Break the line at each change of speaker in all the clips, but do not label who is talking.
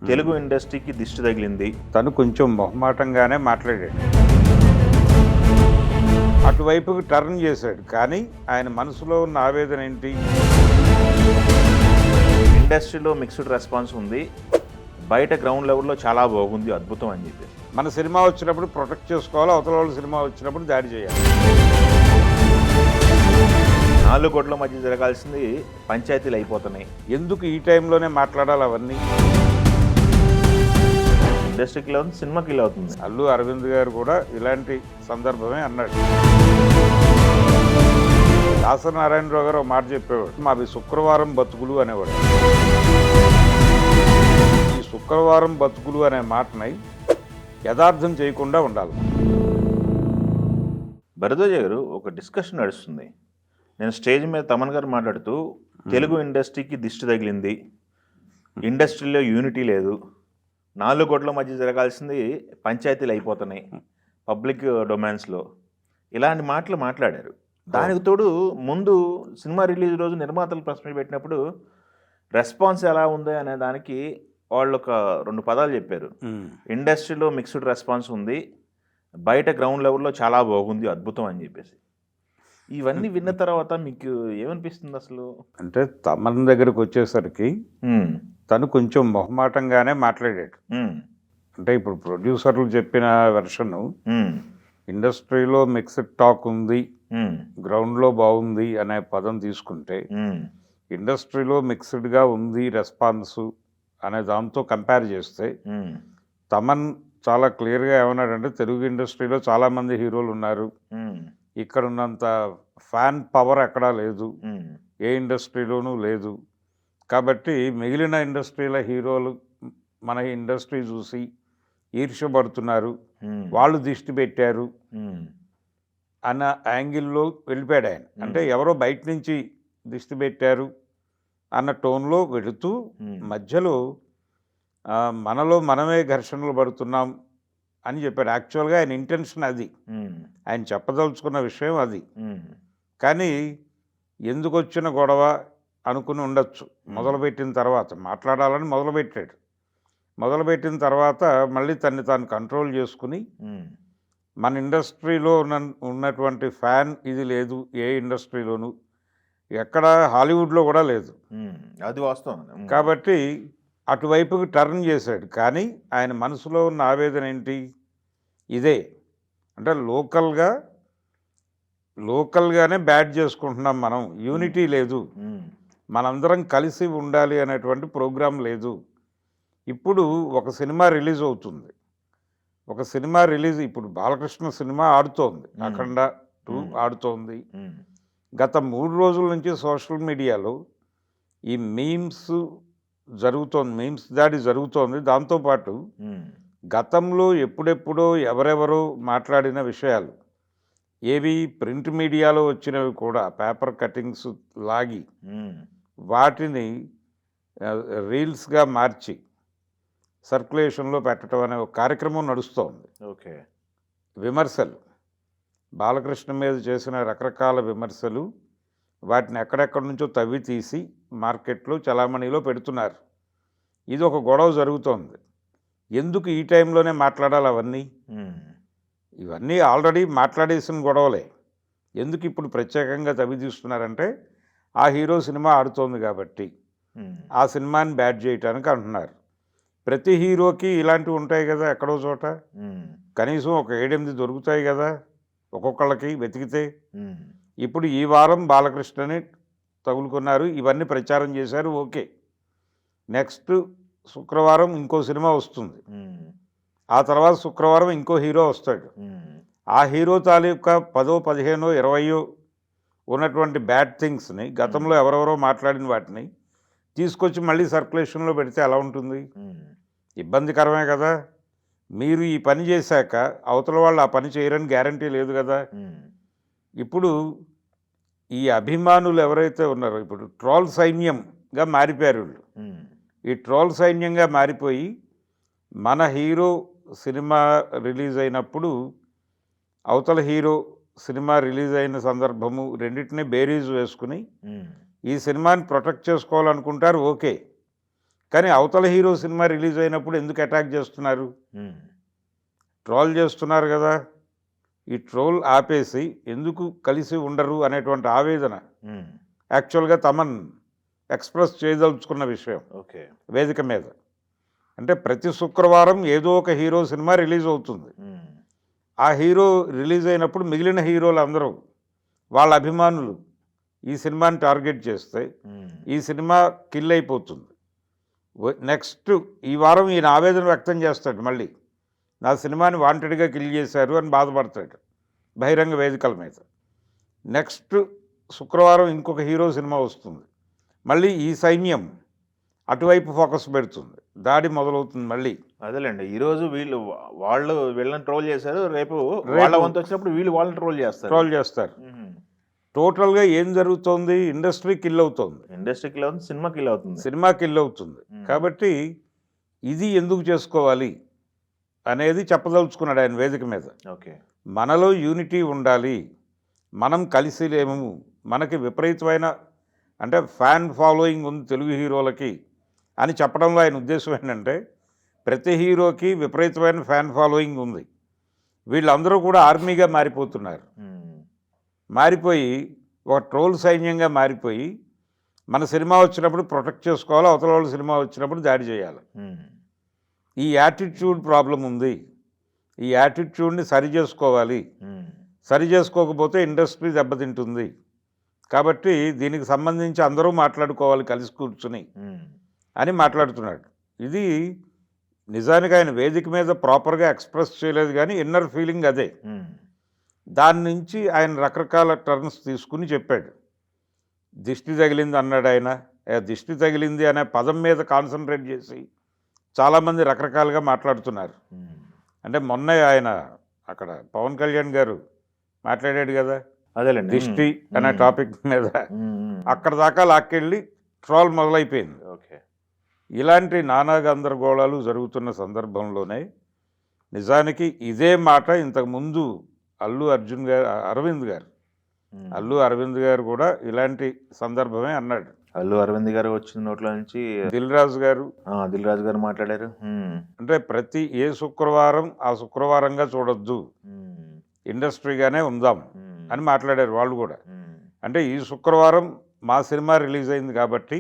తెలుగు ఇండస్ట్రీకి దిష్టి తగిలింది.
తను కొంచెం మొహమాటంగానే మాట్లాడాడు, అటువైపుకి టర్న్ చేశాడు. కానీ ఆయన మనసులో ఉన్న ఆవేదన ఏంటి?
ఇండస్ట్రీలో మిక్స్డ్ రెస్పాన్స్ ఉంది, బయట గ్రౌండ్ లెవెల్లో చాలా బాగుంది, అద్భుతం అని చెప్పేసి.
మన సినిమా వచ్చినప్పుడు ప్రొటెక్ట్ చేసుకోవాలి, అవతల వాళ్ళ సినిమా వచ్చినప్పుడు దాడి చేయాలి.
4 కోట్ల మధ్య జరగాల్సింది పంచాయతీలు అయిపోతున్నాయి.
ఎందుకు ఈ టైంలోనే మాట్లాడాలి అవన్నీ?
ఇండస్ట్రీకి ఇలా అవుతుంది, సినిమాకి ఇలా అవుతుంది.
అల్లు అరవింద్ గారు కూడా ఇలాంటి సందర్భమే అన్నాడు. దాసరి నారాయణరావు గారు ఒక మాట చెప్పేవాడు, మాది శుక్రవారం బతుకులు అనేవాడు. ఈ శుక్రవారం బతుకులు అనే మాటని యథార్థం చేయకుండా ఉండాలి.
భరద్వాజ గారు, ఒక డిస్కషన్ నడుస్తుంది. నేను స్టేజ్ మీద తమన్ గారు మాట్లాడుతూ తెలుగు ఇండస్ట్రీకి దిష్టి తగిలింది, ఇండస్ట్రీలో యూనిటీ లేదు, 4 కోట్ల మధ్య జరగాల్సింది పంచాయతీలు అయిపోతున్నాయి పబ్లిక్ డొమైన్స్లో, ఇలాంటి మాటలు మాట్లాడారు. దానికి తోడు ముందు సినిమా రిలీజ్ రోజు నిర్మాతలు ప్రశ్న పెట్టినప్పుడు రెస్పాన్స్ ఎలా ఉంది అనే దానికి వాళ్ళు ఒక 2 పదాలు చెప్పారు. ఇండస్ట్రీలో మిక్స్డ్ రెస్పాన్స్ ఉంది, బయట గ్రౌండ్ లెవెల్లో చాలా బాగుంది, అద్భుతం అని చెప్పేసి. ఇవన్నీ విన్న తర్వాత మీకు ఏమనిపిస్తుంది అసలు?
అంటే తమన్ దగ్గరకు వచ్చేసరికి తను కొంచెం మొహమాటంగానే మాట్లాడాడు. అంటే ఇప్పుడు ప్రొడ్యూసర్లు చెప్పిన వెర్షను ఇండస్ట్రీలో మిక్స్డ్ టాక్ ఉంది, గ్రౌండ్లో బాగుంది అనే పదం తీసుకుంటే, ఇండస్ట్రీలో మిక్స్డ్గా ఉంది రెస్పాన్స్ అనే దాంతో కంపేర్ చేస్తే తమన్ చాలా క్లియర్గా ఏమన్నాడంటే, తెలుగు ఇండస్ట్రీలో చాలామంది హీరోలు ఉన్నారు, ఇక్కడ ఉన్నంత ఫ్యాన్ పవర్ ఎక్కడా లేదు, ఏ ఇండస్ట్రీలోనూ లేదు. కాబట్టి మిగిలిన ఇండస్ట్రీల హీరోలు మన ఇండస్ట్రీ చూసి ఈర్ష్యపడుతున్నారు, వాళ్ళు దిష్టి పెట్టారు అన్న యాంగిల్లో వెళ్ళిపోయాడు ఆయన. అంటే ఎవరో బయట నుంచి దిష్టి పెట్టారు అన్న టోన్లో వెళుతూ మధ్యలో మనలో మనమే ఘర్షణలు పడుతున్నాం అని చెప్పాడు. యాక్చువల్గా ఆయన ఇంటెన్షన్ అది, ఆయన చెప్పదలుచుకున్న విషయం అది. కానీ ఎందుకు వచ్చిన గొడవ అనుకుని ఉండొచ్చు. మొదలుపెట్టిన తర్వాత మాట్లాడాలని మొదలుపెట్టాడు. మొదలుపెట్టిన తర్వాత మళ్ళీ తన్ని తాను కంట్రోల్ చేసుకుని, మన ఇండస్ట్రీలో ఉన్నటువంటి ఫ్యాన్ ఇది లేదు, ఏ ఇండస్ట్రీలోనూ ఎక్కడ హాలీవుడ్లో కూడా లేదు,
అది వాస్తవం.
కాబట్టి అటువైపుకి టర్న్ చేశాడు. కానీ ఆయన మనసులో ఉన్న ఆవేదన ఏంటి? ఇదే. అంటే లోకల్గానే బ్యాడ్ చేసుకుంటున్నాం మనం, యూనిటీ లేదు, మనందరం కలిసి ఉండాలి అనేటువంటి ప్రోగ్రాం లేదు. ఇప్పుడు ఒక సినిమా రిలీజ్ అవుతుంది, ఒక సినిమా రిలీజ్ ఇప్పుడు బాలకృష్ణ సినిమా ఆడుతోంది, అఖండ 2 ఆడుతోంది. గత 3 రోజుల నుంచి సోషల్ మీడియాలో ఈ మీమ్స్ దాడి జరుగుతోంది. దాంతోపాటు గతంలో ఎప్పుడెప్పుడో ఎవరెవరో మాట్లాడిన విషయాలు ఏవి ప్రింట్ మీడియాలో వచ్చినవి కూడా పేపర్ కటింగ్స్ లాగి వాటిని రీల్స్గా మార్చి సర్క్యులేషన్లో పెట్టడం అనే ఒక కార్యక్రమం నడుస్తోంది.
ఓకే.
విమర్శలు, బాలకృష్ణ మీద చేసిన రకరకాల విమర్శలు, వాటిని ఎక్కడెక్కడి నుంచో తవ్వి తీసి మార్కెట్లో చలామణిలో పెడుతున్నారు. ఇది ఒక గొడవ జరుగుతోంది. ఎందుకు ఈ టైంలోనే మాట్లాడాలి అవన్నీ? ఇవన్నీ ఆల్రెడీ మాట్లాడేసిన గొడవలే. ఎందుకు ఇప్పుడు ప్రత్యేకంగా తవ్వి తీస్తున్నారంటే, ఆ హీరో సినిమా ఆడుతోంది కాబట్టి ఆ సినిమాని బ్యాడ్ చేయటానికి అంటున్నారు. ప్రతి హీరోకి ఇలాంటివి ఉంటాయి కదా, ఎక్కడో చోట కనీసం ఒక 7-8 దొరుకుతాయి కదా ఒక్కొక్కళ్ళకి వెతికితే. ఇప్పుడు ఈ వారం బాలకృష్ణని తగులుకున్నారు, ఇవన్నీ ప్రచారం చేశారు, ఓకే. నెక్స్ట్ శుక్రవారం ఇంకో సినిమా వస్తుంది, ఆ తర్వాత శుక్రవారం ఇంకో హీరో వస్తాడు. ఆ హీరో తాలూకా 10, 15, 20 ఉన్నటువంటి బ్యాడ్ థింగ్స్ని, గతంలో ఎవరెవరో మాట్లాడిన వాటిని తీసుకొచ్చి మళ్ళీ సర్క్యులేషన్లో పెడితే ఎలా ఉంటుంది? ఇబ్బందికరమే కదా. మీరు ఈ పని చేశాక అవతల వాళ్ళు ఆ పని చేయరని గ్యారంటీ లేదు కదా. ఇప్పుడు ఈ అభిమానులు ఎవరైతే ఉన్నారో, ఇప్పుడు ట్రోల్ సైన్యంగా మారిపోయారు వీళ్ళు. ఈ ట్రోల్ సైన్యంగా మారిపోయి మన హీరో సినిమా రిలీజ్ అయినప్పుడు అవతల హీరో సినిమా రిలీజ్ అయిన సందర్భము రెండింటినీ బేరీజ్ వేసుకుని ఈ సినిమాని ప్రొటెక్ట్ చేసుకోవాలనుకుంటారు, ఓకే. కానీ అవతల హీరో సినిమా రిలీజ్ అయినప్పుడు ఎందుకు అటాక్ చేస్తున్నారు? ట్రోల్ చేస్తున్నారు కదా. ఈ ట్రోల్ ఆపేసి ఎందుకు కలిసి ఉండరు అనేటువంటి ఆవేదన యాక్చువల్గా తమన్ ఎక్స్ప్రెస్ చేయదలుచుకున్న విషయం
ఓకే.
వేదిక మీద. అంటే ప్రతి శుక్రవారం ఏదో ఒక హీరో సినిమా రిలీజ్ అవుతుంది. ఆ హీరో రిలీజ్ అయినప్పుడు మిగిలిన హీరోలు అందరూ వాళ్ళ అభిమానులు ఈ సినిమాని టార్గెట్ చేస్తే ఈ సినిమా కిల్ అయిపోతుంది. నెక్స్ట్ ఈ వారం ఈయన ఆవేదన వ్యక్తం చేస్తాడు, మళ్ళీ నా సినిమాని వాంటెడ్గా కిల్ చేశారు అని బాధపడతాడు బహిరంగ వేదికల మీద. నెక్స్ట్ శుక్రవారం ఇంకొక హీరో సినిమా వస్తుంది, మళ్ళీ ఈ సైన్యం అటువైపు ఫోకస్ పెడుతుంది, దాడి మొదలవుతుంది మళ్ళీ.
అదేలేండి, ఈరోజు వాళ్ళు వీళ్ళని ట్రోల్ చేశారు, రేపు వాళ్ళ వంతు వచ్చినప్పుడు వీళ్ళు వాళ్ళని ట్రోల్ చేస్తారు. టోటల్గా ఏం జరుగుతోంది? ఇండస్ట్రీ కిల్ అవుతుంది, సినిమా కిల్ అవుతుంది. కాబట్టి ఇది ఎందుకు చేసుకోవాలి అనేది చెప్పదలుచుకున్నాడు ఆయన వేదిక మీద. ఓకే,
మనలో యూనిటీ ఉండాలి, మనం కలిసి లేము, మనకి విపరీతమైన అంటే ఫ్యాన్ ఫాలోయింగ్ ఉంది తెలుగు హీరోలకి అని చెప్పడంలో ఆయన ఉద్దేశం ఏంటంటే ప్రతి హీరోకి విపరీతమైన ఫ్యాన్ ఫాలోయింగ్ ఉంది, వీళ్ళందరూ కూడా ఆర్మీగా మారిపోతున్నారు, మారిపోయి ఒక ట్రోల్ సైన్యంగా మారిపోయి మన సినిమా వచ్చినప్పుడు ప్రొటెక్ట్ చేసుకోవాలి, అవతల వాళ్ళ సినిమా వచ్చినప్పుడు దాడి చేయాలి. ఈ యాటిట్యూడ్ ప్రాబ్లం ఉంది, ఈ యాటిట్యూడ్ని సరి చేసుకోవాలి, సరి చేసుకోకపోతే ఇండస్ట్రీ దెబ్బతింటుంది. కాబట్టి దీనికి సంబంధించి అందరూ మాట్లాడుకోవాలి కలిసి కూర్చుని అని మాట్లాడుతున్నాడు. ఇది నిజానికి ఆయన వేదిక మీద ప్రాపర్గా ఎక్స్ప్రెస్ చేయలేదు, కానీ ఇన్నర్ ఫీలింగ్ అదే. దాని నుంచి ఆయన రకరకాల టర్న్స్ తీసుకుని చెప్పాడు. దిష్టి తగిలింది అన్నాడు ఆయన. దిష్టి తగిలింది అనే పదం మీద కాన్సన్ట్రేట్ చేసి చాలామంది రకరకాలుగా మాట్లాడుతున్నారు. అంటే మొన్న ఆయన అక్కడ పవన్ కళ్యాణ్ గారు మాట్లాడాడు కదా,
అదేలేండి,
దిష్టి అనే టాపిక్ మీద అక్కడ దాకా లాక్కెళ్ళి ట్రోల్ మొదలైపోయింది.
ఓకే,
ఇలాంటి నానా గందరగోళాలు జరుగుతున్న సందర్భంలోనే నిజానికి ఇదే మాట ఇంతకుముందు అల్లు అరవింద్ గారు కూడా ఇలాంటి సందర్భమే అన్నాడు.
అల్లు అరవింద్ గారు వచ్చిన నోట్ల నుంచి
దిల్ రాజు గారు
మాట్లాడారు.
అంటే ప్రతి ఏ శుక్రవారం ఆ శుక్రవారంగా చూడొద్దు, ఇండస్ట్రీగానే ఉందాం అని మాట్లాడారు వాళ్ళు కూడా. అంటే ఈ శుక్రవారం మా సినిమా రిలీజ్ అయింది కాబట్టి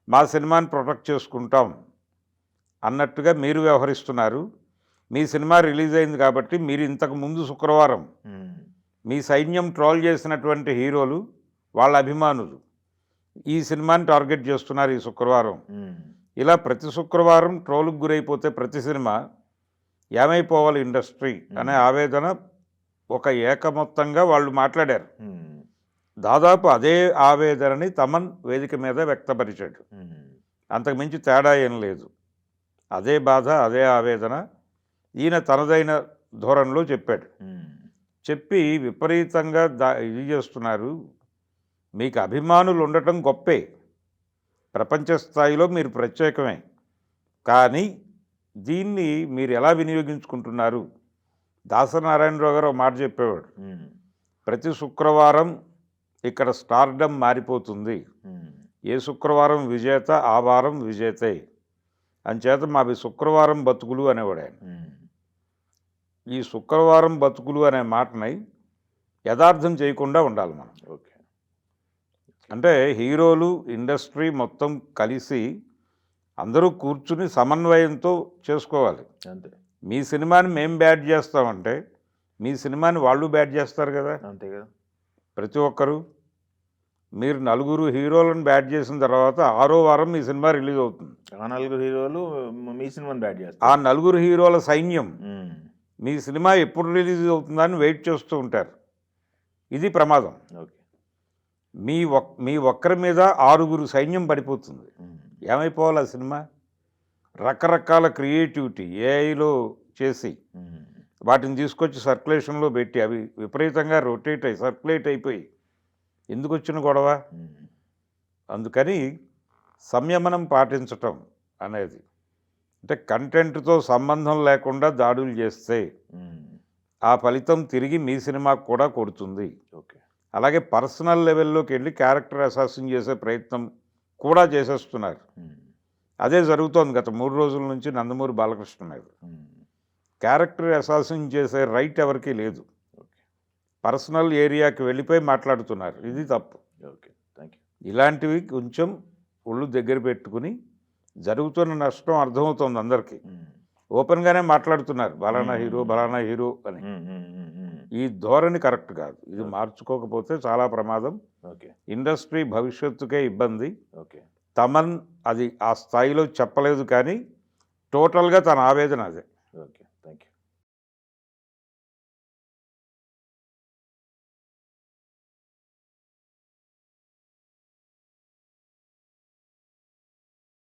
మా సినిమాని ప్రొటెక్ట్ చేసుకుంటాం అన్నట్టుగా మీరు వ్యవహరిస్తున్నారు. మీ సినిమా రిలీజ్ అయింది కాబట్టి మీరు ఇంతకు ముందు శుక్రవారం మీ సైన్యం ట్రోల్ చేసినటువంటి హీరోలు వాళ్ళ అభిమానులు ఈ సినిమాని టార్గెట్ చేస్తున్నారు ఈ శుక్రవారం. ఇలా ప్రతి శుక్రవారం ట్రోల్కి గురైపోతే ప్రతి సినిమా ఏమైపోవాలి ఇండస్ట్రీ అనే ఆవేదన ఒక ఏకమొత్తంగా వాళ్ళు మాట్లాడారు. దాదాపు అదే ఆవేదనని తమన్ వేదిక మీద వ్యక్తపరిచాడు. అంతకుమించి తేడా ఏం లేదు, అదే బాధ అదే ఆవేదన ఈయన తనదైన ధోరణిలో చెప్పాడు. చెప్పి విపరీతంగా ఇది చేస్తున్నారు. మీకు అభిమానులు ఉండటం గొప్పే, ప్రపంచ స్థాయిలో మీరు ప్రత్యేకమే, కానీ దీన్ని మీరు ఎలా వినియోగించుకుంటున్నారు? దాసనారాయణరావు గారు ఒక మాట చెప్పేవాడు, ప్రతి శుక్రవారం ఇక్కడ స్టార్డమ్ మారిపోతుంది, ఏ శుక్రవారం విజేత ఆ వారం విజేతే, అంచేత మావి శుక్రవారం బతుకులు అనేవాడు ఆయన. ఈ శుక్రవారం బతుకులు అనే మాటని యథార్థం చేయకుండా ఉండాలి మనం.
ఓకే,
అంటే హీరోలు ఇండస్ట్రీ మొత్తం కలిసి అందరూ కూర్చుని సమన్వయంతో చేసుకోవాలి.
అంతే,
మీ సినిమాని మేము బ్యాడ్ చేస్తామంటే మీ సినిమాని వాళ్ళు బ్యాడ్ చేస్తారు కదా.
అంతే కదా.
ప్రతి ఒక్కరు మీరు 4 హీరోలను బ్యాడ్ చేసిన తర్వాత 6వ వారం మీ సినిమా రిలీజ్ అవుతుంది.
ఆ 4 హీరోలు మీ సినిమాని బ్యాడ్ చేస్తారు.
ఆ 4 హీరోల సైన్యం మీ సినిమా ఎప్పుడు రిలీజ్ అవుతుందని వెయిట్ చేస్తూ ఉంటారు. ఇది ప్రమాదం.
ఓకే,
మీ ఒక్కరి మీద 6 సైన్యం పడిపోతుంది. ఏమైపోవాలి ఆ సినిమా? రకరకాల క్రియేటివిటీ ఏఐలో చేసి వాటిని తీసుకొచ్చి సర్క్యులేషన్లో పెట్టి అవి విపరీతంగా రొటేట్ అయ్యి సర్క్యులేట్ అయిపోయి ఎందుకు వచ్చిన గొడవ? అందుకని సంయమనం పాటించటం అనేది, అంటే కంటెంట్తో సంబంధం లేకుండా దాడులు చేస్తే ఆ ఫలితం తిరిగి మీ సినిమాకు కూడా కొడుతుంది.
ఓకే,
అలాగే పర్సనల్ లెవెల్లోకి వెళ్ళి క్యారెక్టర్ అసాసిన్ చేసే ప్రయత్నం కూడా చేసేస్తున్నారు. అదే జరుగుతోంది గత 3 రోజుల నుంచి నందమూరి బాలకృష్ణ మీద. క్యారెక్టర్ అసాసిన్ చేసే రైట్ ఎవరికీ లేదు.
ఓకే
పర్సనల్ ఏరియాకి వెళ్ళిపోయి మాట్లాడుతున్నారు. ఇది తప్పు.
Okay thank you.
ఇలాంటివి కొంచెం ఒళ్ళు దగ్గర పెట్టుకుని జరుగుతున్న నష్టం అర్థమవుతోంది అందరికీ. ఓపెన్గానే మాట్లాడుతున్నారు బలానా హీరో అని. ఈ ధోరణి కరెక్ట్ కాదు. ఇది మార్చుకోకపోతే చాలా ప్రమాదం.
ఓకే
ఇండస్ట్రీ భవిష్యత్తుకే ఇబ్బంది.
ఓకే
తమన్ అది ఆ స్థాయిలో చెప్పలేదు కానీ టోటల్గా తన ఆవేదన అదే.
Okay thank you.